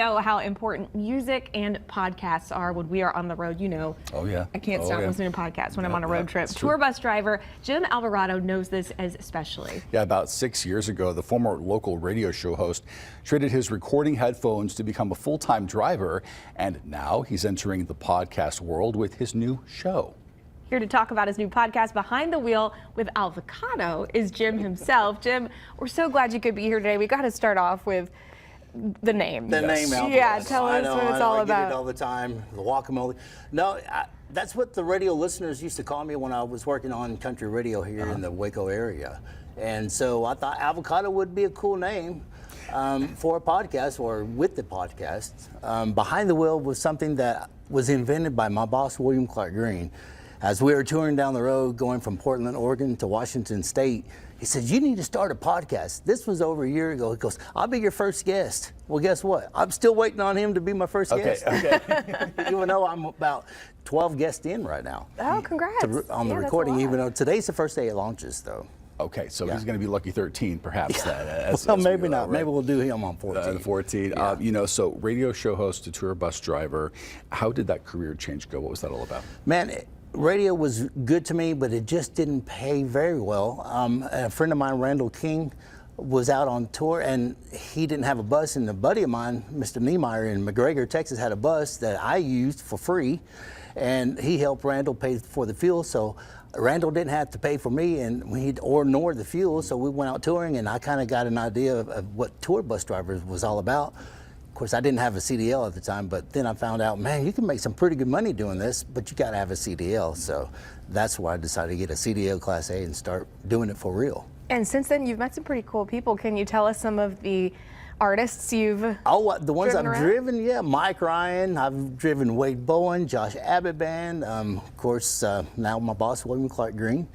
know how important music and podcasts are when we are on the road. You know, oh yeah, I can't stop listening to podcasts when I'm on a road trip. True. Tour bus driver Jim Alvacado knows this as especially. Yeah, about 6 years ago, the former local radio show host traded his recording headphones to become a full-time driver, and now he's entering the podcast world with his new show. Here to talk about his new podcast, Behind the Wheel with Alvacado, is Jim himself. Jim, we're so glad you could be here today. We got to start off with the name. The name, Alvacado. Yeah, tell us what it's all about. I get it all the time, the guacamole. No, that's what the radio listeners used to call me when I was working on country radio here in the Waco area. And so I thought Alvacado would be a cool name for a podcast, or with the podcast. Behind the Wheel was something that was invented by my boss, William Clark Green. As we were touring down the road, going from Portland, Oregon to Washington State, he said, you need to start a podcast. This was over a year ago. He goes, I'll be your first guest. Well, guess what? I'm still waiting on him to be my first guest. Okay. Even though I'm about 12 guests in right now. Oh, congrats. On the recording, even though today's the first day it launches, though. Okay, so he's going to be lucky 13, perhaps. Well, maybe not. Right? Maybe we'll do him on 14. 14. Yeah. You know, so radio show host to tour bus driver. How did that career change go? What was that all about? Man, radio was good to me, but it just didn't pay very well. A friend of mine, Randall King, was out on tour, and he didn't have a bus, and a buddy of mine, Mr. Niemeyer in McGregor, Texas, had a bus that I used for free, and he helped Randall pay for the fuel, so Randall didn't have to pay for me nor the fuel, so we went out touring, and I kind of got an idea of what tour bus drivers was all about. Of course, I didn't have a CDL at the time, but then I found out, man, you can make some pretty good money doing this, but you got to have a CDL. So that's why I decided to get a CDL Class A and start doing it for real. And since then, you've met some pretty cool people. Can you tell us some of the artists you've the ones I've around? driven, yeah, Mike Ryan, I've driven Wade Bowen, Josh Abbott Band, of course, now my boss, William Clark Green.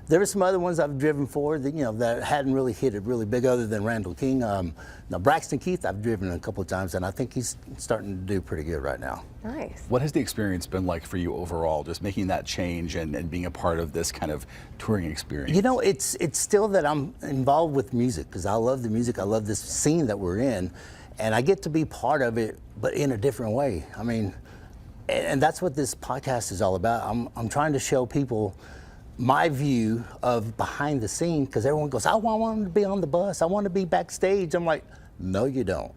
There were some other ones I've driven for that, that hadn't really hit it really big other than Randall King. Now Braxton Keith I've driven a couple of times, and I think he's starting to do pretty good right now. Nice. What has the experience been like for you overall, just making that change and being a part of this kind of touring experience? You know, it's still that I'm involved with music because I love the music. I love this scene that we're in, and I get to be part of it, but in a different way. I mean, and that's what this podcast is all about. I'm trying to show people my view of behind the scene, because everyone goes, I want to be on the bus, I want to be backstage. I'm like, no, you don't.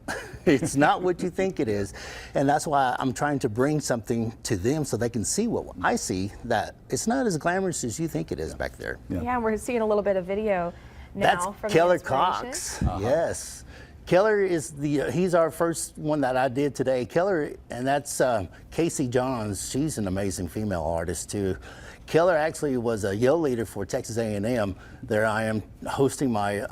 It's not what you think it is. And that's why I'm trying to bring something to them so they can see what I see, that it's not as glamorous as you think it is back there. Yeah, we're seeing a little bit of video now. That's from Keller Cox. Yes. Keller is he's our first one that I did today. Keller, and that's Casey Johns. She's an amazing female artist too. Keller actually was a yell leader for Texas A&M. There I am hosting my,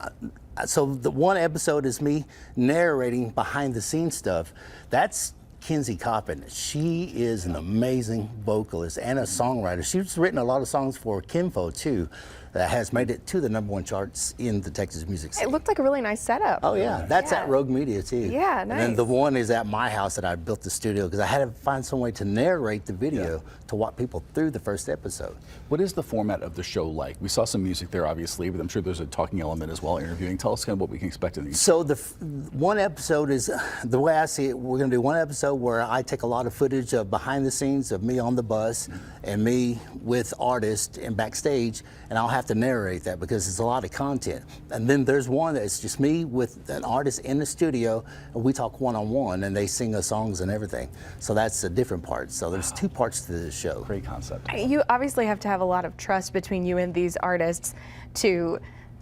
so the one episode is me narrating behind the scenes stuff. That's Kinsey Coppin. She is an amazing vocalist and a songwriter. She's written a lot of songs for Kinfo too, that has made it to the #1 charts in the Texas music scene. It looked like a really nice setup. Oh yeah, that's at Rogue Media too. Yeah, nice. And then the one is at my house that I built the studio because I had to find some way to narrate the video to walk people through the first episode. What is the format of the show like? We saw some music there, obviously, but I'm sure there's a talking element as well, interviewing. Tell us kind of what we can expect in these. So the one episode is, the way I see it, we're going to do one episode where I take a lot of footage of behind the scenes of me on the bus and me with artists and backstage, and I'll have to narrate that because it's a lot of content. And then there's one that's just me with an artist in the studio, and we talk one-on-one, and they sing us songs and everything. So that's a different part. So there's two parts to this show. Great concept. You obviously have to have a lot of trust between you and these artists to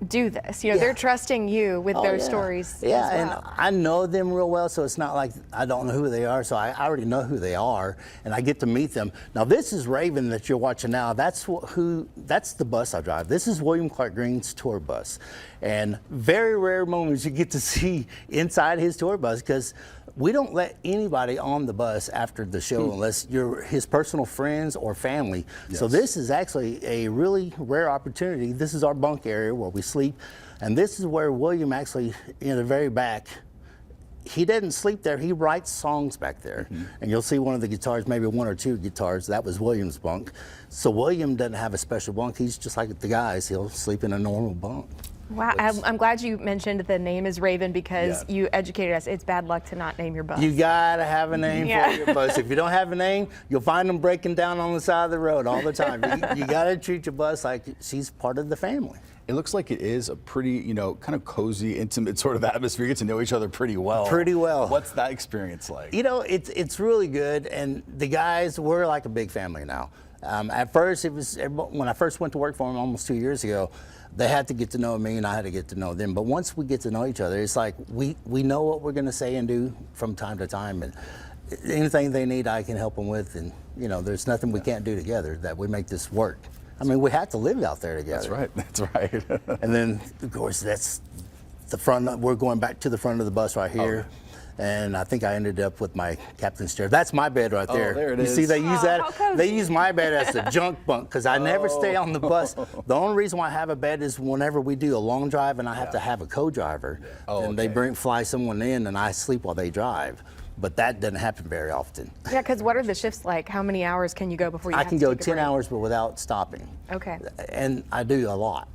do this. You know, they're trusting you with their stories as well. And I know them real well, so it's not like I don't know who they are, so I already know who they are, and I get to meet them. Now this is Raven that you're watching now. That's the bus I drive. This is William Clark Green's tour bus, and very rare moments you get to see inside his tour bus because we don't let anybody on the bus after the show unless you're his personal friends or family. Yes. So this is actually a really rare opportunity. This is our bunk area where we sleep, and this is where William actually, in the very back, he doesn't sleep there, he writes songs back there. And you'll see one of the guitars, maybe one or two guitars, that was William's bunk. So William doesn't have a special bunk, he's just like the guys, he'll sleep in a normal bunk. Wow, I'm glad you mentioned the name is Raven because you educated us. It's bad luck to not name your bus. You gotta have a name for your bus. If you don't have a name, you'll find them breaking down on the side of the road all the time. You gotta treat your bus like she's part of the family. It looks like it is a pretty, you know, kind of cozy, intimate sort of atmosphere. You get to know each other pretty well. Pretty well. What's that experience like? You know, it's really good, and the guys, we're like a big family now. At first, it was when I first went to work for them almost 2 years ago. They had to get to know me, and I had to get to know them. But once we get to know each other, it's like we know what we're going to say and do from time to time, and anything they need, I can help them with. And you know, there's nothing we can't do together that we make this work. I mean, we have to live out there together. That's right. And then, of course, that's the front. We're going back to the front of the bus right here. Oh. And I think I ended up with my captain's chair. That's my bed right there. Oh, there it is. You see, they use that. They They use my bed as the junk bunk because I never stay on the bus. The only reason why I have a bed is whenever we do a long drive and I have to have a co-driver, and they fly someone in and I sleep while they drive. But that doesn't happen very often. Yeah, because what are the shifts like? How many hours can you go before you have to I can go take a 10 break? hours, but without stopping. Okay. And I do a lot.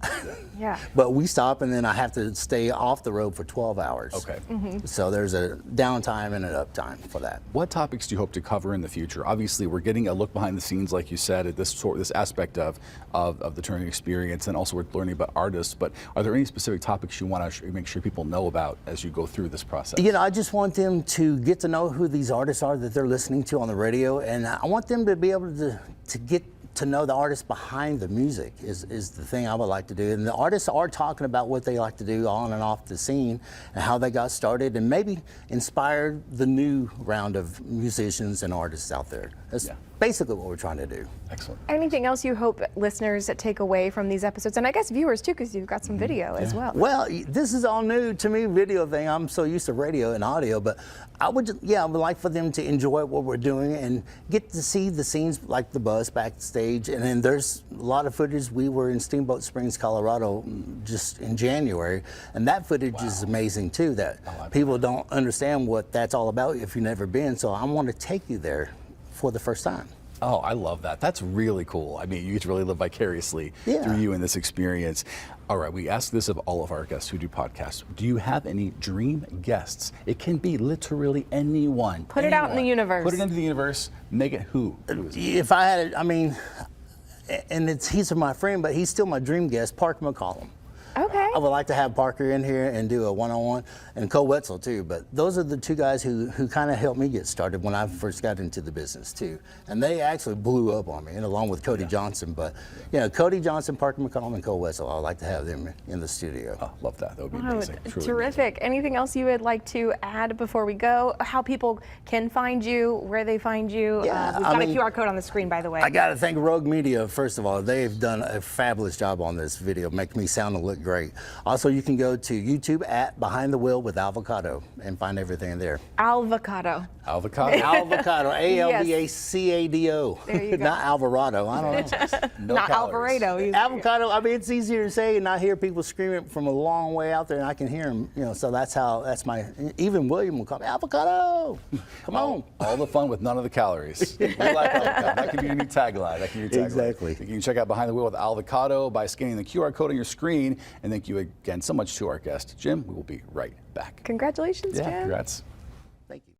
Yeah. But we stop, and then I have to stay off the road for 12 hours. Okay. So there's a downtime and an uptime for that. What topics do you hope to cover in the future? Obviously, we're getting a look behind the scenes, like you said, at this aspect of the touring experience, and also we're learning about artists. But are there any specific topics you want to make sure people know about as you go through this process? You know, I just want them to get to know who these artists are that they're listening to on the radio, and I want them to be able to get to know the artists behind the music is the thing I would like to do. And the artists are talking about what they like to do on and off the scene and how they got started, and maybe inspire the new round of musicians and artists out there. That's basically what we're trying to do. Excellent. Anything else you hope listeners take away from these episodes? And I guess viewers too, because you've got some video as well. Well, this is all new to me, video thing. I'm so used to radio and audio, but I would like for them to enjoy what we're doing and get to see the scenes like the bus backstage. And then there's a lot of footage. We were in Steamboat Springs, Colorado just in January, and that footage is amazing too, that people don't understand what that's all about if you've never been. So I want to take you there for the first time. Oh, I love that. That's really cool. I mean, you get to really live vicariously through you in this experience. All right, we ask this of all of our guests who do podcasts. Do you have any dream guests? It can be literally anyone. Put it out in the universe. Put it into the universe. Make it who? If I had, I mean, and he's my friend, but he's still my dream guest, Parker McCollum. Okay. I would like to have Parker in here and do a one-on-one, and Cole Wetzel too, but those are the two guys who kind of helped me get started when I first got into the business too. And they actually blew up on me, and along with Cody Johnson. But you know, Cody Johnson, Parker McCollum, and Cole Wetzel, I'd like to have them in the studio. Oh, love that. That would be amazing. Truly Terrific. amazing. Anything else you would like to add before we go? How people can find you, where they find you? Yeah, We've got a QR code on the screen, by the way. I got to thank Rogue Media, first of all. They've done a fabulous job on this video, make me sound and look great. Also, you can go to YouTube at Behind the Wheel with Alvacado and find everything there. Alvacado. Alvacado. Alvacado, A-L-V-A-C-A-D-O. There you go. Not Alvarado, I don't know. No Not calories. Alvarado either. Avocado, I mean, it's easier to say, and I hear people screaming from a long way out there, and I can hear them, you know, so that's my, even William will call me, Avocado, come on. All the fun with none of the calories. We like avocado. That could be your new tagline. That can be your tagline. Exactly. You can check out Behind the Wheel with Alvacado by scanning the QR code on your screen. And thank you again so much to our guest, Jim. We will be right back. Congratulations, Jim. Congrats. Thank you.